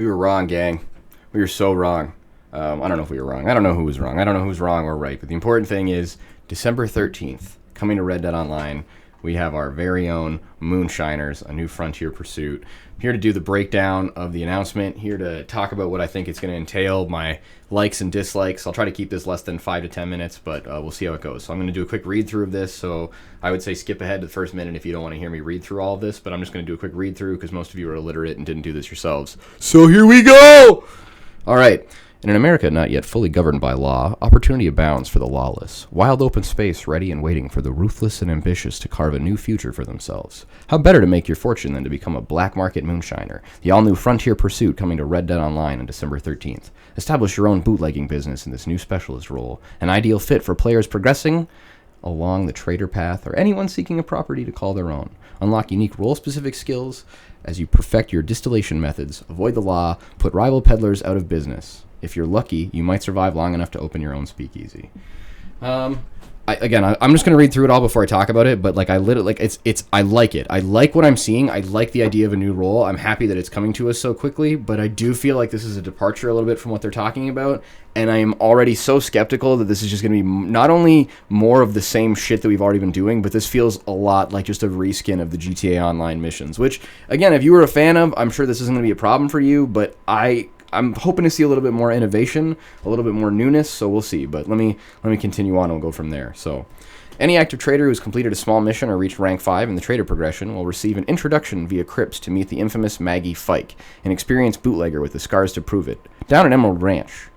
We were wrong, gang. We were so wrong. I don't know if we were wrong. I don't know who was wrong. I don't know who's wrong or right. But the important thing is December 13th, coming to Red Dead Online, we have our very own Moonshiners, a new frontier pursuit. I'm here to do the breakdown of the announcement, here to talk about what I think it's going to entail, my likes and dislikes. I'll try to keep this less than 5 to 10 minutes, but we'll see how it goes. So I'm going to do a quick read-through of this, so I would say skip ahead to the first minute if you don't want to hear me read through all of this, but I'm just going to do a quick read-through because most of you are illiterate and didn't do this yourselves. So here we go! All right. In an America not yet fully governed by law, opportunity abounds for the lawless. Wild open space ready and waiting for the ruthless and ambitious to carve a new future for themselves. How better to make your fortune than to become a black market moonshiner? The all-new Frontier Pursuit coming to Red Dead Online on December 13th. Establish your own bootlegging business in this new specialist role. An ideal fit for players progressing along the trader path or anyone seeking a property to call their own. Unlock unique role-specific skills as you perfect your distillation methods, avoid the law, put rival peddlers out of business. If you're lucky, you might survive long enough to open your own speakeasy. I'm just gonna read through it all before I talk about it. But I like it. I like what I'm seeing. I like the idea of a new role. I'm happy that it's coming to us so quickly. But I do feel like this is a departure a little bit from what they're talking about. And I am already so skeptical that this is just gonna be not only more of the same shit that we've already been doing, but this feels a lot like just a reskin of the GTA Online missions. Which, again, if you were a fan of, I'm sure this isn't gonna be a problem for you. But I'm hoping to see a little bit more innovation, a little bit more newness, so we'll see. But let me continue on and we'll go from there. So, any active trader who has completed a small mission or reached rank 5 in the trader progression will receive an introduction via crypts to meet the infamous Maggie Fike, an experienced bootlegger with the scars to prove it, down at Emerald Ranch.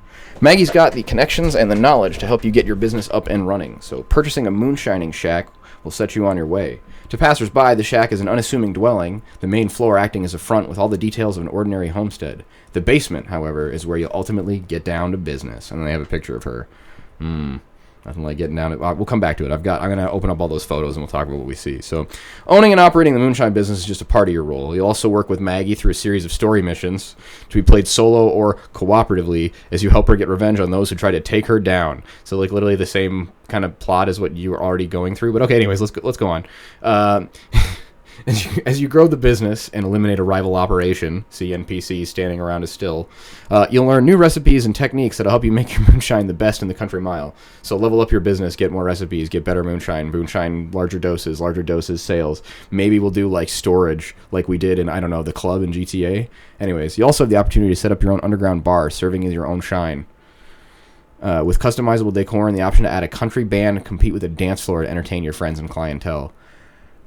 Maggie's got the connections and the knowledge to help you get your business up and running, so purchasing a moonshining shack will set you on your way. To passers-by, the shack is an unassuming dwelling, the main floor acting as a front with all the details of an ordinary homestead. The basement, however, is where you'll ultimately get down to business. And they have a picture of her. Nothing like getting down to... we'll come back to it. I'm going to open up all those photos and we'll talk about what we see. So, owning and operating the moonshine business is just a part of your role. You'll also work with Maggie through a series of story missions to be played solo or cooperatively as you help her get revenge on those who try to take her down. So, literally the same kind of plot as what you were already going through. But okay, anyways, let's go on. As you grow the business and eliminate a rival operation, see NPCs standing around as still, you'll learn new recipes and techniques that'll help you make your moonshine the best in the country mile. So level up your business, get more recipes, get better moonshine, larger doses, sales. Maybe we'll do storage like we did in, I don't know, the club in GTA. Anyways, you also have the opportunity to set up your own underground bar, serving as your own shine. With customizable decor and the option to add a country band, compete with a dance floor to entertain your friends and clientele.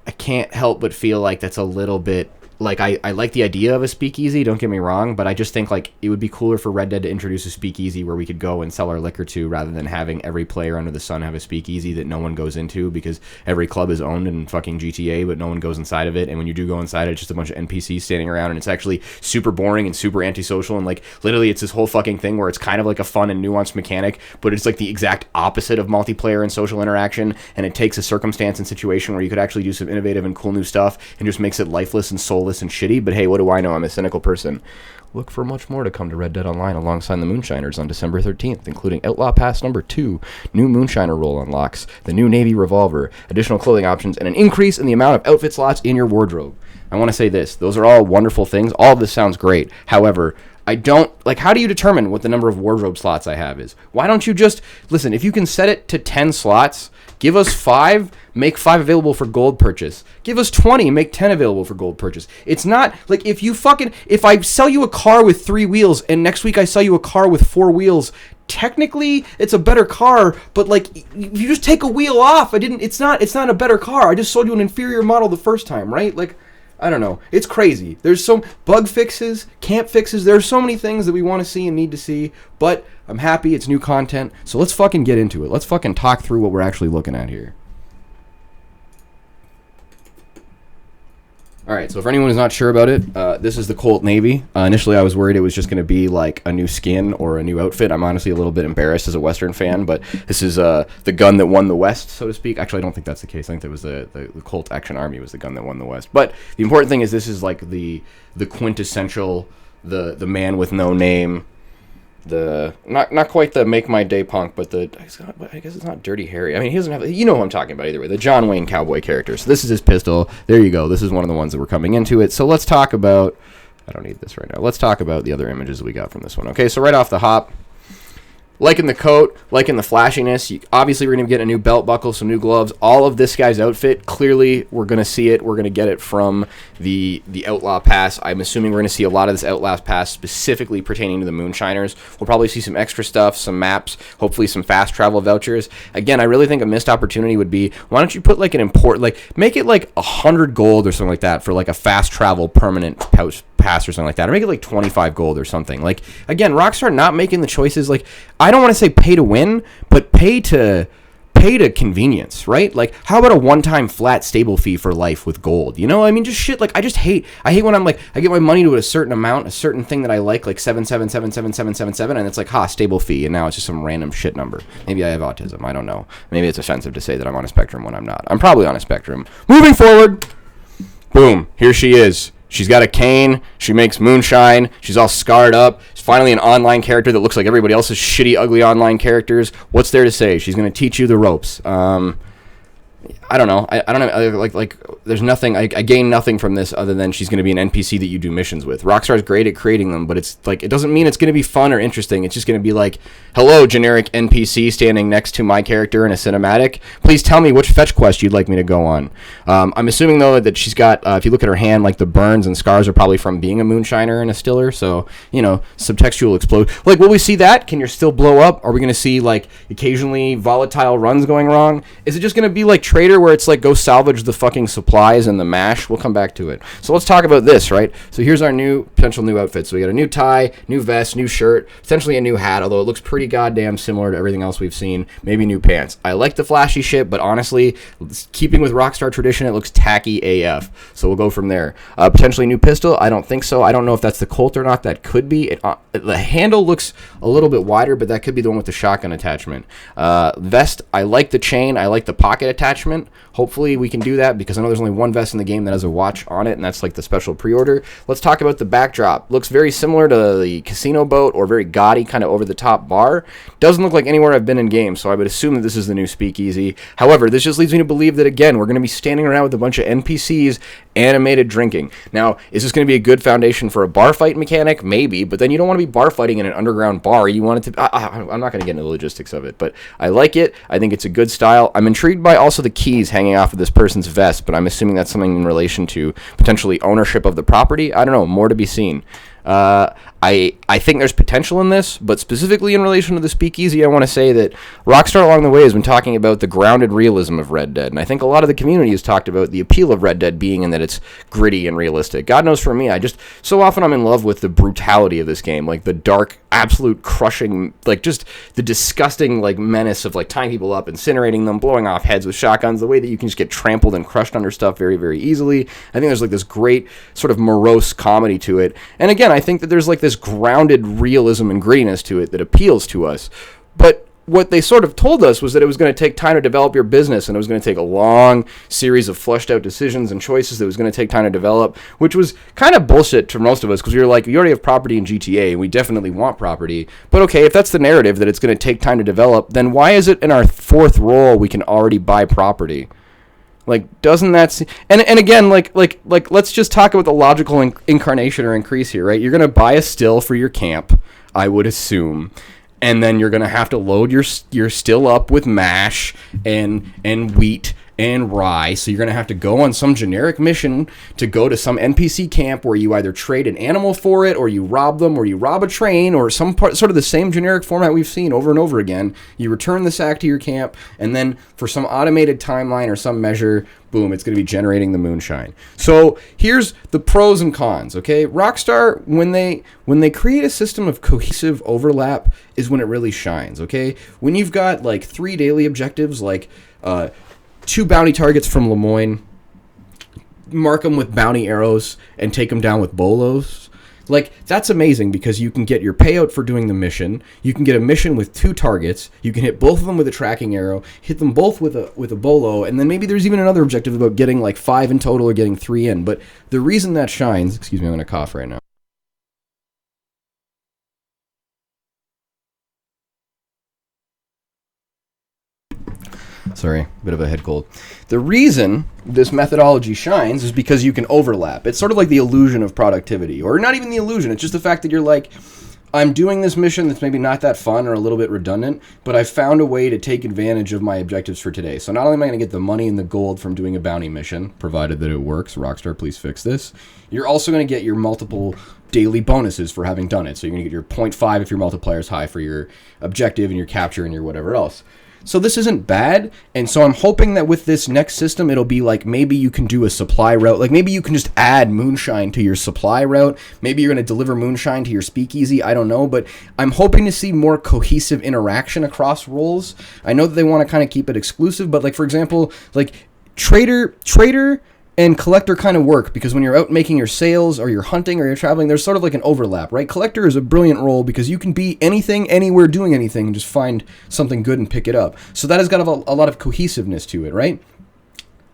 I can't help but feel like that's a little bit... I like the idea of a speakeasy, don't get me wrong, but I just think, it would be cooler for Red Dead to introduce a speakeasy where we could go and sell our liquor to, rather than having every player under the sun have a speakeasy that no one goes into, because every club is owned in fucking GTA, but no one goes inside of it, and when you do go inside, it's just a bunch of NPCs standing around, and it's actually super boring and super antisocial, and, literally it's this whole fucking thing where it's kind of like a fun and nuanced mechanic, but it's, the exact opposite of multiplayer and social interaction, and it takes a circumstance and situation where you could actually do some innovative and cool new stuff, and just makes it lifeless and soulless and shitty, but hey, what do I know? I'm a cynical person. Look for much more to come to Red Dead Online alongside the Moonshiners on December 13th, including Outlaw Pass number 2, new Moonshiner role unlocks, the new Navy revolver, additional clothing options, and an increase in the amount of outfit slots in your wardrobe. I want to say this. Those are all wonderful things. All of this sounds great. However, I don't... how do you determine what the number of wardrobe slots I have is? Why don't you just... Listen, if you can set it to 10 slots... Give us 5, make 5 available for gold purchase. Give us 20, make 10 available for gold purchase. It's not, if I sell you a car with 3 wheels, and next week I sell you a car with 4 wheels, technically, it's a better car, but, if you just take a wheel off, it's not a better car. I just sold you an inferior model the first time, right? I don't know. It's crazy. There's some bug fixes, camp fixes. There's so many things that we want to see and need to see, but I'm happy it's new content, so let's fucking get into it. Let's fucking talk through what we're actually looking at here. Alright, so for anyone who's not sure about it, this is the Colt Navy. Initially I was worried it was just going to be a new skin or a new outfit. I'm honestly a little bit embarrassed as a Western fan, but this is the gun that won the West, so to speak. Actually, I don't think that's the case. I think that was the Colt Action Army was the gun that won the West. But the important thing is this is the quintessential, the man with no name, the not quite the make my day punk, but I guess it's not Dirty Harry. I mean, he doesn't have, you know who I'm talking about either way, the John Wayne cowboy character. So this is his pistol. There you go. This is one of the ones that we're coming into it. So let's talk about I don't need this right now. Let's talk about the other images we got from this one. Okay, so right off the hop, liking the coat, liking the flashiness. Obviously, we're going to get a new belt buckle, some new gloves. All of this guy's outfit, clearly, we're going to see it. We're going to get it from the Outlaw Pass. I'm assuming we're going to see a lot of this Outlaw Pass specifically pertaining to the Moonshiners. We'll probably see some extra stuff, some maps, hopefully some fast travel vouchers. Again, I really think a missed opportunity would be, why don't you put like an important, like make it like 100 gold or something like that for like a fast travel permanent pass or something like that, or make it like 25 gold or something. Like, again, Rockstar not making the choices. Like, I don't want to say pay to win, but pay to convenience, right? Like, how about a one-time flat stable fee for life with gold? You know, I mean, just shit. Like, I hate when I'm like, I get my money to a certain amount, a certain thing that I like 777777, and it's like, stable fee, and now it's just some random shit number. Maybe I have autism, I don't know. Maybe it's offensive to say that I'm on a spectrum when I'm not. I'm probably on a spectrum. Moving forward, boom, here she is. She's got a cane. She makes moonshine. She's all scarred up. She's finally an online character that looks like everybody else's shitty, ugly online characters. What's there to say? She's going to teach you the ropes. I don't know. I don't know. Like, there's nothing. I gain nothing from this other than she's going to be an NPC that you do missions with. Rockstar's great at creating them, but it's like, it doesn't mean it's going to be fun or interesting. It's just going to be like, hello, generic NPC standing next to my character in a cinematic. Please tell me which fetch quest you'd like me to go on. I'm assuming, though, that she's got, if you look at her hand, like the burns and scars are probably from being a moonshiner and a stiller. So, you know, subtextual explode. Like, will we see that? Can you still blow up? Are we going to see, like, occasionally volatile runs going wrong? Is it just going to be like Trader, where it's like, go salvage the fucking supplies and the mash? We'll come back to it. So let's talk about this, right? So here's our potential new outfit. So we got a new tie, new vest, new shirt, potentially a new hat, although it looks pretty goddamn similar to everything else we've seen. Maybe new pants. I like the flashy shit, but honestly, keeping with Rockstar tradition, it looks tacky AF. So we'll go from there. Potentially new pistol. I don't think so. I don't know if that's the Colt or not. That could be. The handle looks a little bit wider, but that could be the one with the shotgun attachment. Vest, I like the chain. I like the pocket attachment. Hopefully we can do that, because I know there's only one vest in the game that has a watch on it, and that's like the special pre-order. Let's talk about the backdrop. Looks very similar to the casino boat, or very gaudy, kind of over-the-top bar. Doesn't look like anywhere I've been in game, so I would assume that this is the new speakeasy. However, this just leads me to believe that, again, we're going to be standing around with a bunch of NPCs animated drinking. Now, is this going to be a good foundation for a bar fight mechanic? Maybe, but then you don't want to be bar fighting in an underground bar. You want it to... I'm not going to get into the logistics of it, but I like it. I think it's a good style. I'm intrigued by also the keys hanging off of this person's vest, but I'm assuming that's something in relation to potentially ownership of the property. I don't know. More to be seen. I think there's potential in this, but specifically in relation to the speakeasy, I want to say that Rockstar along the way has been talking about the grounded realism of Red Dead, and I think a lot of the community has talked about the appeal of Red Dead being in that it's gritty and realistic. God knows for me, so often I'm in love with the brutality of this game, like the dark, absolute crushing, like just the disgusting like menace of like tying people up, incinerating them, blowing off heads with shotguns, the way that you can just get trampled and crushed under stuff very, very easily. I think there's like this great sort of morose comedy to it, and again, I think that there's like this grounded realism and grittiness to it that appeals to us. But what they sort of told us was that it was going to take time to develop your business, and it was going to take a long series of fleshed out decisions and choices that was going to take time to develop, which was kind of bullshit to most of us, because we were like, you already have property in GTA, and we definitely want property. But okay, if that's the narrative, that it's going to take time to develop, then why is it in our fourth role we can already buy property? Like, doesn't that and again, like let's just talk about the logical incarnation or increase here, right? You're going to buy a still for your camp, I would assume, and then you're going to have to load your still up with mash and wheat and rye, so you're going to have to go on some generic mission to go to some NPC camp where you either trade an animal for it, or you rob them, or you rob a train, or some part, sort of the same generic format we've seen over and over again. You return the sack to your camp, and then for some automated timeline or some measure, boom, it's going to be generating the moonshine. So here's the pros and cons, okay? Rockstar, when they create a system of cohesive overlap is when it really shines, okay? When you've got like 3 daily objectives, like 2 bounty targets from Lemoyne, mark them with bounty arrows, and take them down with bolos. Like, that's amazing, because you can get your payout for doing the mission. You can get a mission with 2 targets. You can hit both of them with a tracking arrow, hit them both with a bolo, and then maybe there's even another objective about getting like 5 in total or getting 3 in. But the reason that shines, excuse me, I'm going to cough right now. Sorry, bit of a head cold. The reason this methodology shines is because you can overlap. It's sort of like the illusion of productivity, or not even the illusion. It's just the fact that you're like, I'm doing this mission that's maybe not that fun or a little bit redundant, but I found a way to take advantage of my objectives for today. So not only am I going to get the money and the gold from doing a bounty mission, provided that it works, Rockstar, please fix this, you're also going to get your multiple daily bonuses for having done it. So you're going to get your 0.5 if your multiplier is high for your objective and your capture and your whatever else. So this isn't bad, and so I'm hoping that with this next system, it'll be like maybe you can do a supply route. Like maybe you can just add moonshine to your supply route. Maybe you're going to deliver moonshine to your speakeasy. I don't know, but I'm hoping to see more cohesive interaction across roles. I know that they want to kind of keep it exclusive, but like for example, like trader and collector kind of work, because when you're out making your sales or you're hunting or you're traveling, there's sort of like an overlap, right? Collector is a brilliant role because you can be anything, anywhere, doing anything, and just find something good and pick it up. So that has got a lot of cohesiveness to it, right?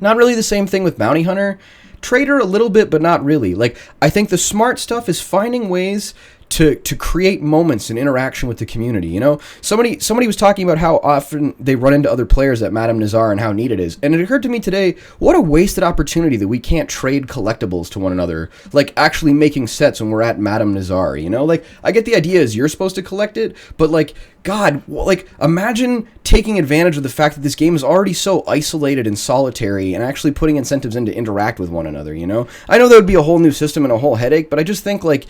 Not really the same thing with bounty hunter. Trader a little bit, but not really. Like, I think the smart stuff is finding ways to create moments and interaction with the community. You know, somebody was talking about how often they run into other players at Madame Nazar and how neat it is. And it occurred to me today, what a wasted opportunity that we can't trade collectibles to one another, like actually making sets when we're at Madame Nazar, you know? Like, I get the idea is you're supposed to collect it, but like, God, like, imagine taking advantage of the fact that this game is already so isolated and solitary and actually putting incentives in to interact with one another, you know? I know that would be a whole new system and a whole headache, but I just think, like,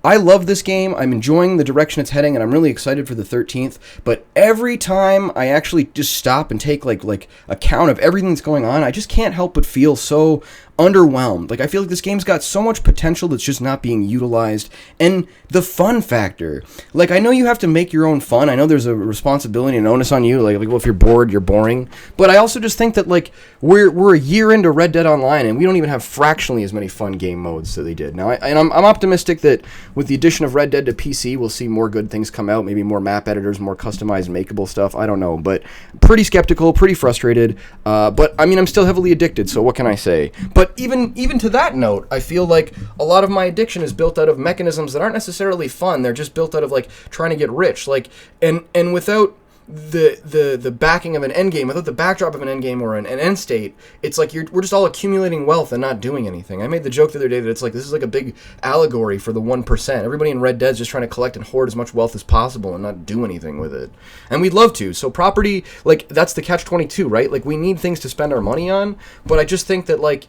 I love this game. I'm enjoying the direction it's heading, and I'm really excited for the 13th, but every time I actually just stop and take, like account of everything that's going on, I just can't help but feel so underwhelmed. Like, I feel like this game's got so much potential that's just not being utilized. And the fun factor, like, I know you have to make your own fun. I know there's a responsibility and onus on you. Like well, if you're bored, you're boring. But I also just think that, like, we're a year into Red Dead Online, and we don't even have fractionally as many fun game modes that they did. Now, I'm optimistic that with the addition of Red Dead to PC, we'll see more good things come out. Maybe more map editors, more customized, makeable stuff. I don't know, but pretty skeptical, pretty frustrated. But I mean, I'm still heavily addicted. So what can I say? But even to that note, I feel like a lot of my addiction is built out of mechanisms that aren't necessarily fun. They're just built out of, like, trying to get rich, like, and without the backing of an end game, without the backdrop of an end game or an end state, it's like we're just all accumulating wealth and not doing anything. I made the joke the other day that it's like this is like a big allegory for the 1%. Everybody in Red Dead is just trying to collect and hoard as much wealth as possible and not do anything with it. And we'd love to. So property, like, that's the catch-22, right? Like, we need things to spend our money on, but I just think that, like,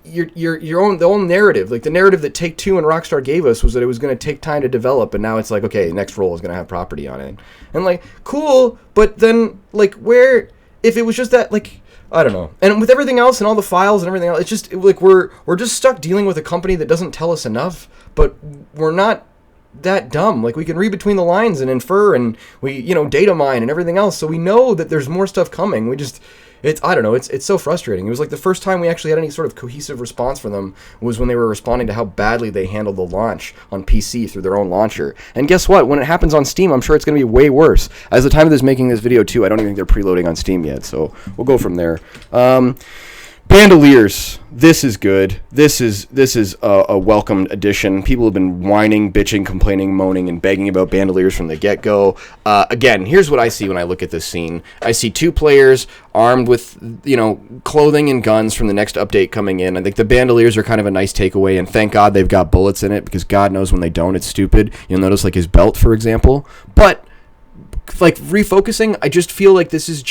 the own narrative, like the narrative that Take-Two and Rockstar gave us was that it was going to take time to develop, and now it's like, okay, next roll is going to have property on it, and like, cool, but then, like, where, if it was just that, like, I don't know. And with everything else and all the files and everything else, it's just like we're just stuck dealing with a company that doesn't tell us enough, but we're not that dumb. Like, we can read between the lines and infer, and we, you know, data mine and everything else, so we know that there's more stuff coming. I don't know, it's so frustrating. It was like the first time we actually had any sort of cohesive response from them was when they were responding to how badly they handled the launch on PC through their own launcher. And guess what? When it happens on Steam, I'm sure it's going to be way worse. As the time of this making this video, too, I don't even think they're preloading on Steam yet, so we'll go from there. Bandoliers, this is good. This is a welcomed addition. People have been whining, bitching, complaining, moaning, and begging about Bandoliers from the get-go. Again, here's what I see when I look at this scene. I see 2 players armed with, you know, clothing and guns from the next update coming in. I think the Bandoliers are kind of a nice takeaway, and thank God they've got bullets in it, because God knows when they don't, it's stupid. You'll notice, like, his belt, for example. But, like, refocusing, I just feel like this is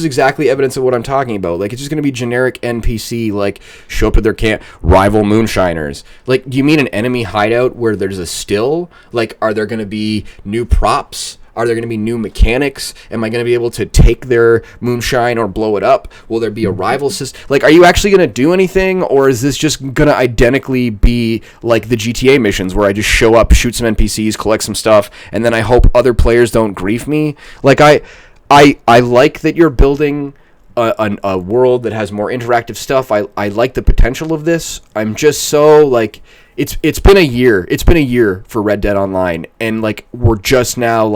exactly evidence of what I'm talking about. Like, it's just going to be generic NPC, like, show up at their camp, rival Moonshiners. Like, do you mean an enemy hideout where there's a still? Like, are there going to be new props? Are there going to be new mechanics? Am I going to be able to take their moonshine or blow it up? Will there be a rival system? Like, are you actually going to do anything? Or is this just going to identically be like the GTA missions where I just show up, shoot some NPCs, collect some stuff, and then I hope other players don't grief me? Like, I like that you're building a world that has more interactive stuff. I like the potential of this. I'm just so, like, it's been a year. It's been a year for Red Dead Online, and, like, we're just now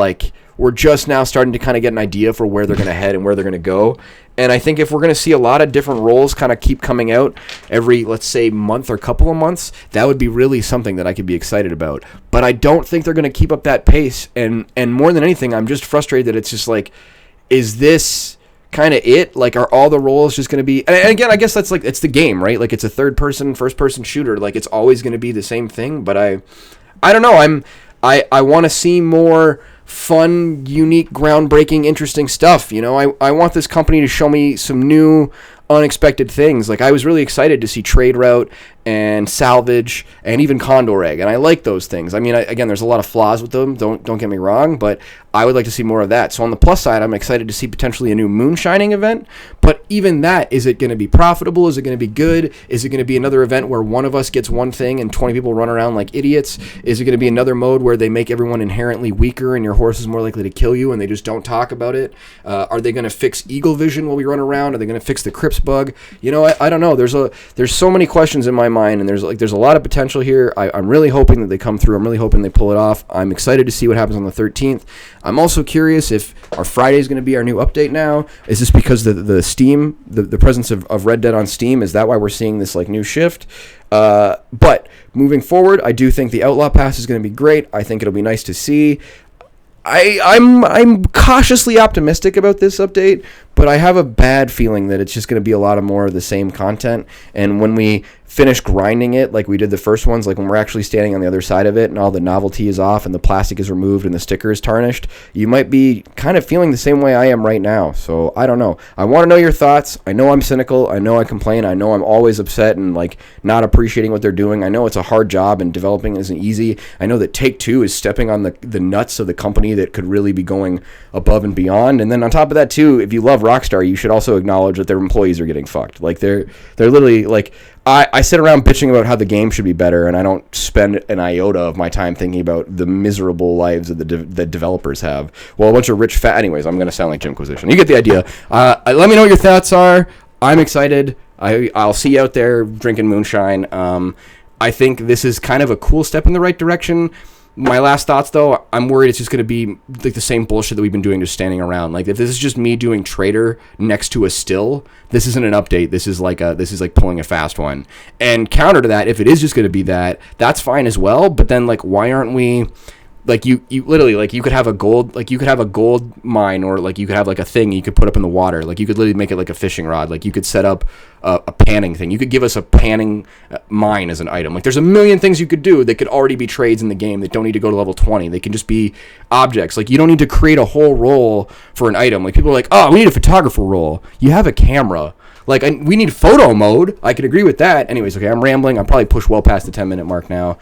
starting to kind of get an idea for where they're going to head and where they're going to go. And I think if we're going to see a lot of different roles kind of keep coming out every, let's say, month or couple of months, that would be really something that I could be excited about. But I don't think they're going to keep up that pace. And more than anything, I'm just frustrated that it's just like, is this kind of it? Like, are all the roles just going to be... And again, I guess that's like, it's the game, right? Like, it's a third-person, first-person shooter. Like, it's always going to be the same thing. But I don't know. I want to see more fun, unique, groundbreaking, interesting stuff. You know, I want this company to show me some new, unexpected things. Like, I was really excited to see Trade Route and Salvage and even Condor Egg, and I like those things. I mean, again, there's a lot of flaws with them, don't get me wrong, but I would like to see more of that. So on the plus side, I'm excited to see potentially a new Moonshining event, but even that, is it going to be profitable? Is it going to be good? Is it going to be another event where one of us gets one thing and 20 people run around like idiots? Is it going to be another mode where they make everyone inherently weaker and your horse is more likely to kill you and they just don't talk about it? Are they going to fix Eagle Vision while we run around? Are they going to fix the Crips bug? You know, I don't know. There's so many questions in my mind, and there's a lot of potential here. I'm really hoping that they come through. I'm really hoping they pull it off. I'm excited to see what happens on the 13th. I'm also curious if our Friday is going to be our new update now. Is this because the Steam, the presence of Red Dead on Steam, is that why we're seeing this like new shift? But moving forward, I do think the Outlaw Pass is going to be great. I think it'll be nice to see. I'm cautiously optimistic about this update, but I have a bad feeling that it's just going to be a lot of more of the same content. And when we finish grinding it like we did the first ones, like when we're actually standing on the other side of it and all the novelty is off and the plastic is removed and the sticker is tarnished, you might be kind of feeling the same way I am right now. So I don't know. I want to know your thoughts. I know I'm cynical. I know I complain. I know I'm always upset and like not appreciating what they're doing. I know it's a hard job and developing isn't easy. I know that Take-Two is stepping on the nuts of the company that could really be going above and beyond. And then on top of that too, if you love Rockstar, you should also acknowledge that their employees are getting fucked. Like they're literally like, I sit around bitching about how the game should be better, and I don't spend an iota of my time thinking about the miserable lives that the developers have. Well, a bunch of rich fat... Anyways, I'm going to sound like Jimquisition. You get the idea. Let me know what your thoughts are. I'm excited. I'll see you out there drinking moonshine. I think this is kind of a cool step in the right direction. My last thoughts, though, I'm worried it's just going to be like the same bullshit that we've been doing, just standing around. Like, if this is just me doing Trader next to a still, this isn't an update. This is like pulling a fast one. And counter to that, if it is just going to be that, that's fine as well. But then, like, why aren't we... Like you literally, like, you could have a gold mine, or like you could have like a thing you could put up in the water. Like, you could literally make it like a fishing rod. Like, you could set up a panning thing. You could give us a panning mine as an item. Like, there's a million things you could do that could already be trades in the game that don't need to go to level 20. They can just be objects. Like, you don't need to create a whole role for an item. Like, people are like, oh, we need a photographer role. You have a camera. Like, we need photo mode. I could agree with that. Anyways, okay, I'm rambling. I'm probably pushed well past the 10-minute mark now.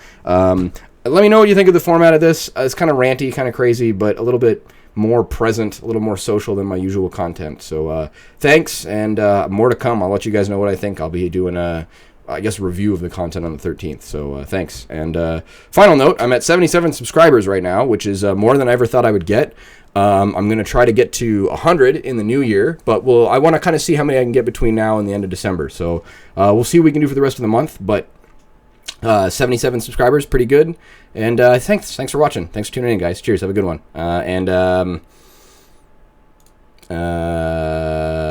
Let me know what you think of the format of this. It's kind of ranty, kind of crazy, but a little bit more present, a little more social than my usual content. So thanks, and more to come. I'll let you guys know what I think. I'll be doing a review of the content on the 13th. So thanks. And final note, I'm at 77 subscribers right now, which is more than I ever thought I would get. I'm going to try to get to 100 in the new year, but I want to kind of see how many I can get between now and the end of December. So we'll see what we can do for the rest of the month, but 77 subscribers, pretty good. And thanks for watching. Thanks for tuning in, guys. Cheers. Have a good one.